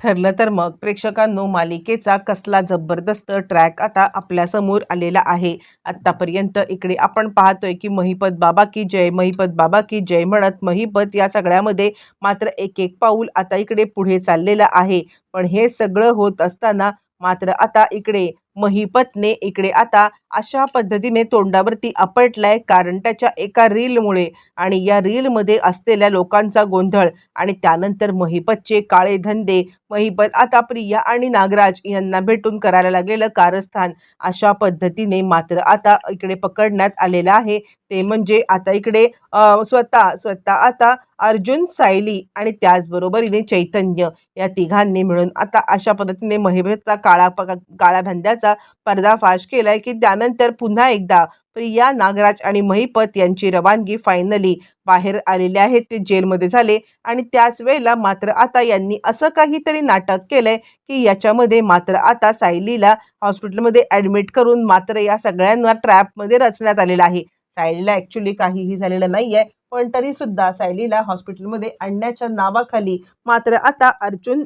ठरलं तर मग प्रेक्षकांनो, मालिकेचा कसला जबरदस्त ट्रॅक आता आपल्यासमोर आलेला आहे. आत्तापर्यंत इकडे आपण पाहतोय की महिपत बाबा की जय, महिपत बाबा की जय म्हणत महिपत या सगळ्यामध्ये मात्र एक एक पाऊल आता इकडे पुढे चाललेलं आहे. पण हे सगळं होत असताना मात्र आता इकडे महिपतने इकडे आता अशा पद्धतीने तोंडावरती आपटलाय, कारण त्याच्या एका रीलमुळे आणि या रीलमध्ये असलेल्या लोकांचा गोंधळ आणि त्यानंतर महिपतचे काळे धंदे, महिपत आता प्रिया आणि नागराज यांना भेटून करायला लागलेलं कारस्थान, अशा पद्धतीने मात्र आता इकडे पकडण्यात आलेलं आहे. ते म्हणजे आता इकडे स्वतः स्वतः आता अर्जुन, सायली आणि त्याचबरोबरीने चैतन्य या तिघांनी मिळून आता अशा पद्धतीने महिपतचा काळा धंद्याचा पर्दाफाश केलाय, की त्यानंतर पुन्हा एकदा प्रिया, नागराज आणि महिपत यांची रवानगी फायनली बाहेर आलेले आहेत. ते जेलमध्ये झाले आणि त्याच वेळेला मात्र आता यांनी असं काहीतरी नाटक केलंय, की याच्यामध्ये मात्र आता सायलीला हॉस्पिटलमध्ये ॲडमिट करून मात्र या सगळ्यांना ट्रॅपमध्ये रचण्यात आलेलं आहे. सायलीला ॲक्च्युली काहीही झालेलं नाहीये, पण तरी सुद्धा सायलीला हॉस्पिटलमध्ये आणण्याच्या नावाखाली मात्र आता अर्जुन,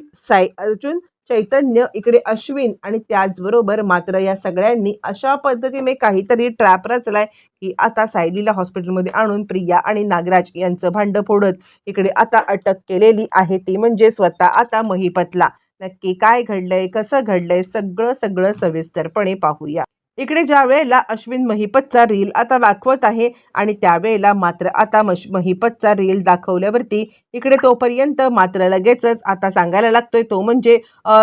चैतन्य, इकडे अश्विन आणि त्याचबरोबर मात्र या सगळ्यांनी अशा पद्धतीने काहीतरी ट्रॅप रचलाय, की आता सायलीला हॉस्पिटलमध्ये आणून प्रिया आणि नागराज यांचं भांडं फोडत इकडे आता अटक केलेली आहे. ती म्हणजे स्वतः आता महिपतला. नक्की काय घडलंय, कसं घडलंय, सगळं सगळं सविस्तरपणे पाहूया. इकडे ज्या वेळेला अश्विन महिपतचा रील आता दाखवत आहे आणि त्यावेळेला मात्र आता महिपतचा रील दाखवल्यावरती इकडे तोपर्यंत मात्र लगेचच आता सांगायला लागतोय, तो म्हणजे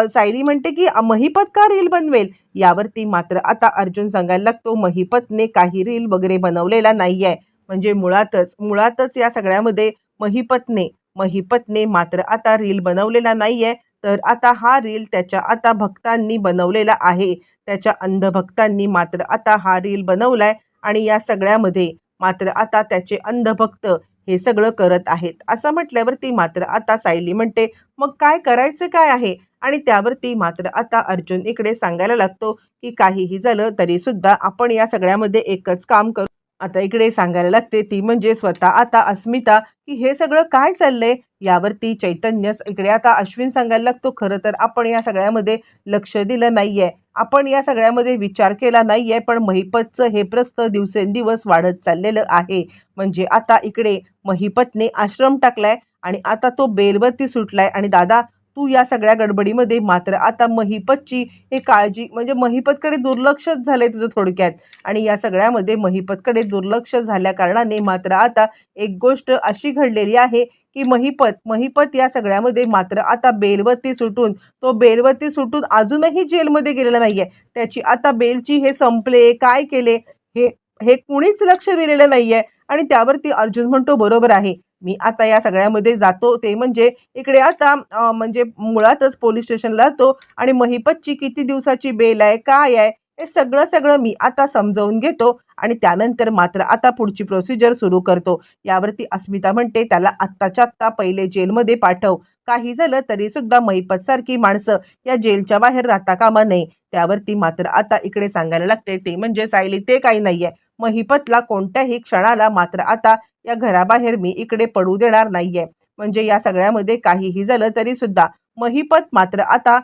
सायली म्हणते की महिपत का रील बनवेल. यावरती मात्र आता अर्जुन सांगायला लागतो, महिपतने काही रील वगैरे बनवलेला नाहीये. म्हणजे मुळातच या सगळ्यामध्ये महिपतने मात्र आता रील बनवलेला नाहीये, तर आता हा रील त्याच्या आता भक्तांनी बनवलेला आहे. त्याच्या अंधभक्तांनी मात्र आता हा रील बनवलाय आणि या सगळ्यामध्ये मात्र आता त्याचे अंधभक्त हे सगळं करत आहेत. असं म्हटल्यावरती मात्र आता सायली म्हणते, मग काय करायचं काय आहे. आणि त्यावरती मात्र आता अर्जुन इकडे सांगायला लागतो, की काहीही झालं तरी सुद्धा आपण या सगळ्यामध्ये एकच काम करू. आता इकडे सांगायला लागते, ती म्हणजे स्वतः आता अस्मिता, की हे सगळं काय चाललंय. यावरती चैतन्य इकडे आता अश्विन सांगायला लागतो, खरं तर आपण या सगळ्यामध्ये लक्ष दिलं नाहीये, आपण या सगळ्यामध्ये विचार केला नाहीये, पण महिपतचं हे प्रस्त दिवसेंदिवस वाढत चाललेलं आहे. म्हणजे आता इकडे महिपतने आश्रम टाकलाय आणि आता तो बेलवरती सुटलाय. आणि दादा, तू या सगळ्या गडबडीमध्ये मात्र आता महिपतची हे काळजी, म्हणजे महिपतकडे दुर्लक्षच झालंय तुझं थोडक्यात. आणि या सगळ्यामध्ये महिपतकडे दुर्लक्ष झाल्या कारणाने मात्र आता एक गोष्ट अशी घडलेली आहे, की महिपत या सगळ्यामध्ये मात्र आता बेलवरती सुटून अजूनही जेलमध्ये गेलेला नाहीये. त्याची आता बेलची हे संपले, काय केले हे हे कुणीच लक्ष दिलेलं नाहीये. आणि त्यावरती अर्जुन म्हणतो, बरोबर आहे, मी आता या सगळ्यामध्ये जातो. ते म्हणजे इकडे आता म्हणजे मुळातच पोलीस स्टेशनला जातो आणि महिपतची किती दिवसाची बेल आहे, काय आहे, हे सगळं मी आता समजावून घेतो आणि त्यानंतर मात्र आता पुढची प्रोसिजर सुरू करतो. यावरती अस्मिता म्हणते, त्याला आत्ताच्या आत्ता पहिले जेलमध्ये पाठव. काही झालं तरी सुद्धा महिपतसारखी माणसं या जेलच्या बाहेर राहता कामा नये. त्यावरती मात्र आता इकडे सांगायला लागते, ते म्हणजे सायली, ते काही नाहीये. महिपतला कोणत्याही क्षणाला मात्र आता या घराबाहेर मी इकडे पडू देणार नाहीये. म्हणजे या सगळ्यामध्ये काहीही झालं तरी सुद्धा महिपत मात्र आता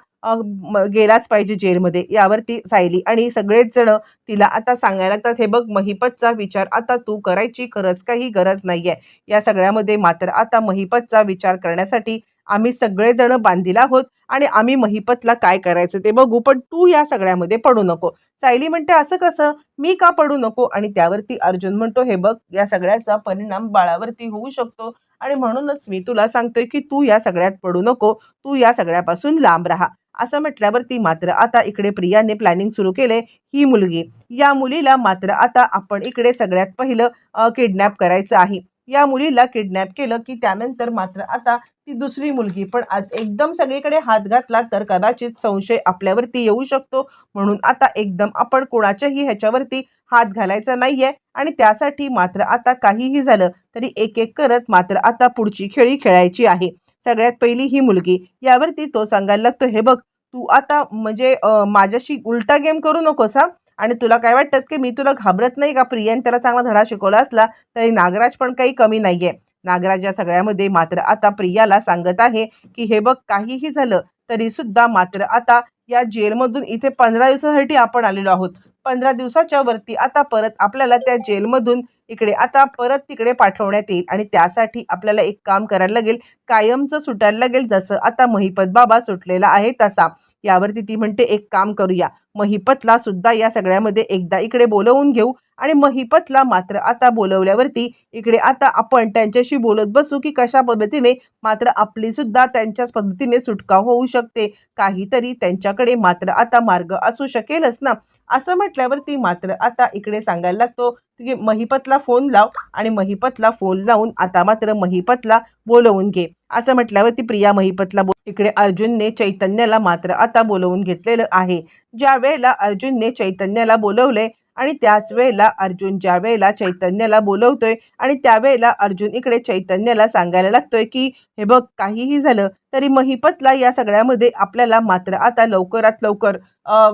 गेलाच पाहिजे जेलमध्ये. यावरती सायली आणि सगळेच जण तिला आता सांगायला लागतात, हे बघ, महिपतचा विचार आता तू करायची खरंच काही गरज नाहीये. या सगळ्यामध्ये मात्र आता महिपतचा विचार करण्यासाठी आम्ही सगळेजण बांधील आहोत आणि आम्ही महिपतला काय करायचं ते बघू, पण तू या सगळ्यामध्ये पडू नको. सायली म्हणते, असं कसं, मी का पडू नको. आणि त्यावरती अर्जुन म्हणतो, हे बघ, या सगळ्याचा परिणाम बाळावरती होऊ शकतो आणि म्हणूनच मी तुला सांगतोय, की तू या सगळ्यात पडू नको, तू या सगळ्यापासून लांब राहा. असं म्हटल्यावरती मात्र आता इकडे प्रियाने प्लॅनिंग सुरू केले. ही मुलगी, या मुलीला मात्र आता आपण इकडे सगळ्यात पहिलं किडनॅप करायचं आहे. या मुलीला किडनॅप केलं की त्यानंतर मात्र आता ती दुसरी मुलगी पण एकदम सगळीकडे हात घातला तर कदाचित संशय आपल्यावरती येऊ शकतो. म्हणून आता एकदम आपण कोणाच्याही ह्याच्यावरती हात घालायचा नाहीये आणि त्यासाठी मात्र आता काहीही झालं तरी एक एक करत मात्र आता पुढची खेळी खेळायची आहे. सगळ्यात पहिली ही मुलगी. यावरती तो सांगायला लागतो, हे बघ, तू आता म्हणजे माझ्याशी उलटा गेम करू नकोस हा. आणि तुला काय वाटतं की मी तुला घाबरत नाही का. प्रियाने त्याला चांगला धडा शिकवला असला तरी नागराज पण काही कमी नाहीये. नागराज या सगळ्यामध्ये मात्र आता प्रियाला सांगत आहे की हे बघ, काहीही झालं तरी सुद्धा मात्र आता या जेलमधून इथे 15 दिवसासाठी आपण आलेलो आहोत. 15 दिवसाच्या वरती आता परत आपल्याला त्या जेलमधून इकडे आता परत तिकडे पाठवण्यात येईल आणि त्यासाठी आपल्याला एक काम करायला लागेल, कायमचं सुटायला लागेल. जसं आता महिपत बाबा सुटलेला आहे तसा. यावरती ती म्हणते एक काम करूया, महिपतला सुद्धा या सगळ्यामध्ये एकदा इकडे बोलवून घेऊ आणि महिपतला मात्र आता बोलवल्यावरती इकडे आता आपण त्यांच्याशी बोलत बसू की कशा पद्धतीने मात्र आपली सुद्धा त्यांच्याच पद्धतीने सुटका होऊ शकते. काहीतरी त्यांच्याकडे मात्र आता मार्ग असू शकेलच ना. असं म्हटल्यावरती मात्र आता इकडे सांगायला लागतो की महिपतला फोन लाव आणि महिपतला फोन लावून आता मात्र महिपतला बोलवून घे. असं म्हटल्यावरती प्रिया महिपतला इकडे अर्जुनने चैतन्याला मात्र आता बोलवून घेतलेलं आहे. ज्या वेळेला अर्जुनने चैतन्याला बोलवले आणि त्याच वेळेला अर्जुन ज्या वेळेला चैतन्याला बोलवतोय आणि त्यावेळेला अर्जुन इकडे चैतन्याला सांगायला लागतोय की हे बघ, काहीही झालं तरी महिपतला या सगळ्यामध्ये आपल्याला मात्र आता लवकरात लवकर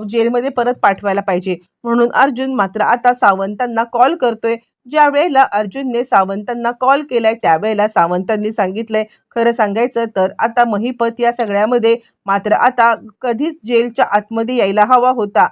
जेलमध्ये परत पाठवायला पाहिजे. म्हणून अर्जुन मात्र आता सावंतांना कॉल करतोय. ज्या वेळेला अर्जुनने सावंतांना कॉल केलाय त्यावेळेला सावंतांनी सांगितलंय, खरं सांगायचं तर आता महिपत या सगळ्यामध्ये मात्र आता कधीच जेलच्या आतमध्ये यायला हवा होता.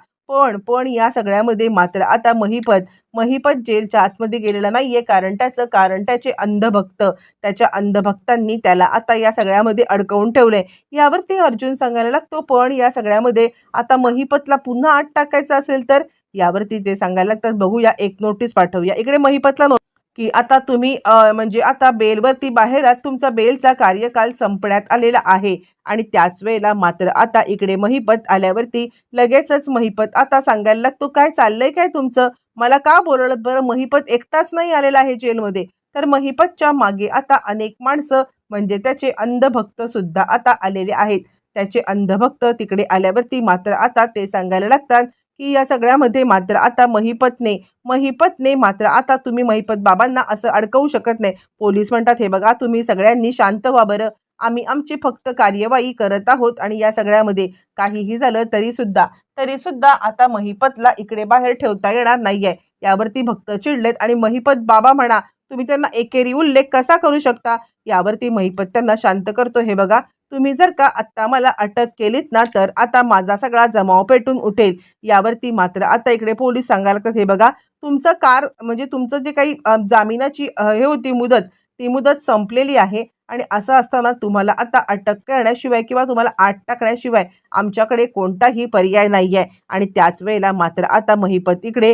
पण या सगळ्यामध्ये मात्र आता महिपत जेलच्या आतमध्ये गेलेला नाहीये. कारण त्याचे अंधभक्त, त्याच्या अंधभक्तांनी त्याला आता या सगळ्यामध्ये अडकवून ठेवलंय. यावरती अर्जुन सांगायला लागतो, पण या सगळ्यामध्ये आता महिपतला पुन्हा आत टाकायचं असेल तर यावरती ते सांगायला लागतात, बघूया एक नोटीस पाठवूया. इकडे महिपतला की आता तुम्ही म्हणजे आता बेलवरती बाहेर आहात, तुमचा बेलचा कार्यकाल संपण्यात आलेला आहे. आणि त्याच वेळेला मात्र आता इकडे महिपत आल्यावरती लगेचच महिपत आता सांगायला लागतो, काय चाललंय काय तुमचं, मला का बोलवलं बरं. महिपत एकटाच नाही आलेला आहे जेलमध्ये, तर महिपतच्या मागे आता अनेक माणसं म्हणजे त्याचे अंधभक्त सुद्धा आता आलेले आहेत. त्याचे अंधभक्त तिकडे आल्यावरती मात्र आता ते सांगायला लागतात की या सगळ्यामध्ये मात्र आता महिपतने मात्र आता तुम्ही महिपत बाबांना असं अडकवू शकत नाही. पोलीस म्हणतात, हे बघा तुम्ही सगळ्यांनी शांत व्हा बरं, आम्ही आमची फक्त कार्यवाही करत आहोत आणि या सगळ्यामध्ये काहीही झालं तरी सुद्धा आता महिपतला इकडे बाहेर ठेवता येणार नाहीये. यावरती भक्त चिडलेत आणि महिपत बाबा म्हणा, तुम्ही त्यांना एकेरी उल्लेख कसा करू शकता. यावरती महिपत त्यांना शांत करतो, हे बघा तुम्ही जर का आत्ता मला अटक केलीत ना तर आता माझा सगळा जमाव पेटून उठेल. यावरती मात्र आता इकडे पोलीस सांगायला लागतात, हे बघा तुमचं म्हणजे तुमचं जे काही जामिनाची हे होती मुदत, ती मुदत संपलेली आहे आणि असं असताना तुम्हाला आता अटक करण्याशिवाय किंवा तुम्हाला आत टाकण्याशिवाय आमच्याकडे कोणताही पर्याय नाही आहे. आणि त्याच वेळेला मात्र आता महिपत इकडे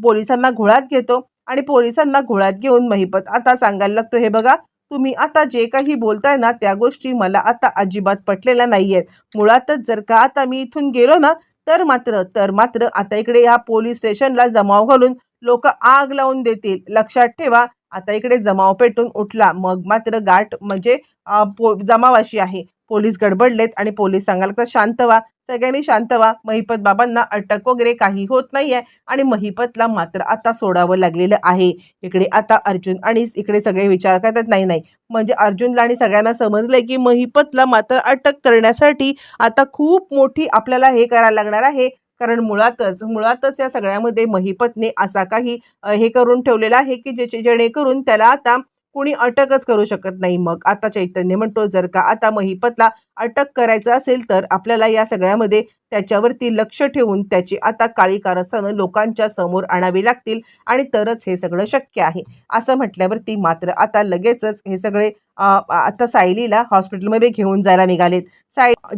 पोलिसांना घोळात घेतो आणि पोलिसांना घोळात घेऊन महिपत आता सांगायला लागतो, हे बघा तुम्ही आता जे काही बोलताय ना त्या गोष्टी मला आता अजिबात पटलेल्या नाहीयेत. मुळातच जर का आता मी इथून गेलो ना तर मात्र आता इकडे या पोलीस स्टेशनला जमाव घालून लोक आग लावून देतील. लक्षात ठेवा, आता इकडे जमाव पेटून उठला मग मात्र गाठ म्हणजे जमावाशी आहे. पोलीस गडबडलेत आणि पोलीस सांगायला लागतात, शांत व्हा, सगळ्यांनी शांत व्हा, महिपत बाबांना अटक वगैरे काही होत नाहीये आणि महिपतला मात्र आता सोडावं लागलेलं आहे. इकडे आता अर्जुन आणि इकडे सगळे विचार करतात, नाही म्हणजे अर्जुनला आणि सगळ्यांना समजलंय की महिपतला मात्र अटक करण्यासाठी आता खूप मोठी आपल्याला हे करायला लागणार आहे. कारण मुळातच या सगळ्यामध्ये महिपतने असा काही हे करून ठेवलेला आहे की जेणेकरून त्याला आता कुणी अटकच करू शकत नाही. मग आता चैतन्य म्हणतो, जर का आता महिपतला अटक करायचं असेल तर आपल्याला या सगळ्यामध्ये त्याच्यावरती लक्ष ठेवून त्याची आता काळी कारस्थानं लोकांच्या समोर आणावी लागतील आणि तरच हे सगळं शक्य आहे. असं म्हटल्यावरती मात्र आता लगेचच हे सगळे आता सायलीला हॉस्पिटलमध्ये घेऊन जायला निघालेत.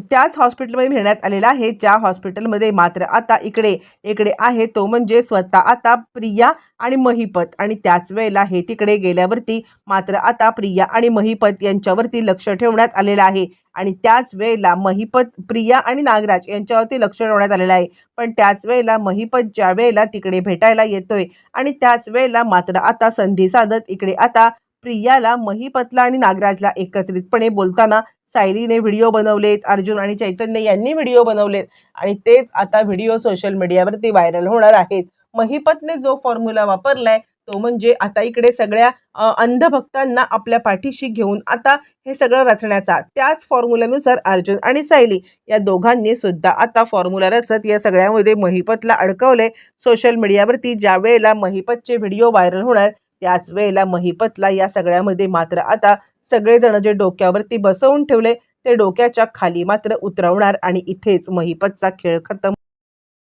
त्याच हॉस्पिटलमध्ये नेण्यात आलेला आहे ज्या हॉस्पिटलमध्ये मात्र आता इकडे आहे तो म्हणजे स्वतः आता प्रिया आणि महिपत. आणि त्याच वेळेला हे तिकडे गेल्यावरती मात्र आता प्रिया आणि महिपत यांच्यावरती लक्ष ठेवण्यात आलेलं आहे. आणि त्याच वेळेला प्रिया आणि नागराज यांच्यावरती लक्ष ठेवण्यात आलेलं आहे. पण त्याच वेळेला महिपत ज्या वेळेला तिकडे भेटायला येतोय आणि त्याच वेळेला मात्र आता संधी साधत इकडे आता प्रियाला, महिपतला आणि नागराजला एकत्रितपणे बोलताना सायलीने व्हिडिओ बनवलेत, अर्जुन आणि चैतन्य यांनी व्हिडिओ बनवलेत आणि तेच आता व्हिडिओ सोशल मीडियावरती व्हायरल होणार आहेत. महिपतने जो फॉर्म्युला वापरलाय तो म्हणजे आता इकडे सगळ्या अंधभक्तांना आपल्या पाठीशी घेऊन आता हे सगळं रचण्याचा. त्याच फॉर्म्युल्यानुसार अर्जुन आणि सायली या दोघांनी सुद्धा आता फॉर्म्युला रचत या सगळ्यामध्ये महिपतला अडकवलंय. सोशल मीडियावरती ज्या वेळेला महिपतचे व्हिडिओ व्हायरल होणार त्याच वेळेला महिपतला या सगळ्यामध्ये मात्र आता सगळेजण जे डोक्यावरती बसवून ठेवले ते डोक्याच्या खाली मात्र उतरवणार आणि इथेच महिपतचा खेळ खतम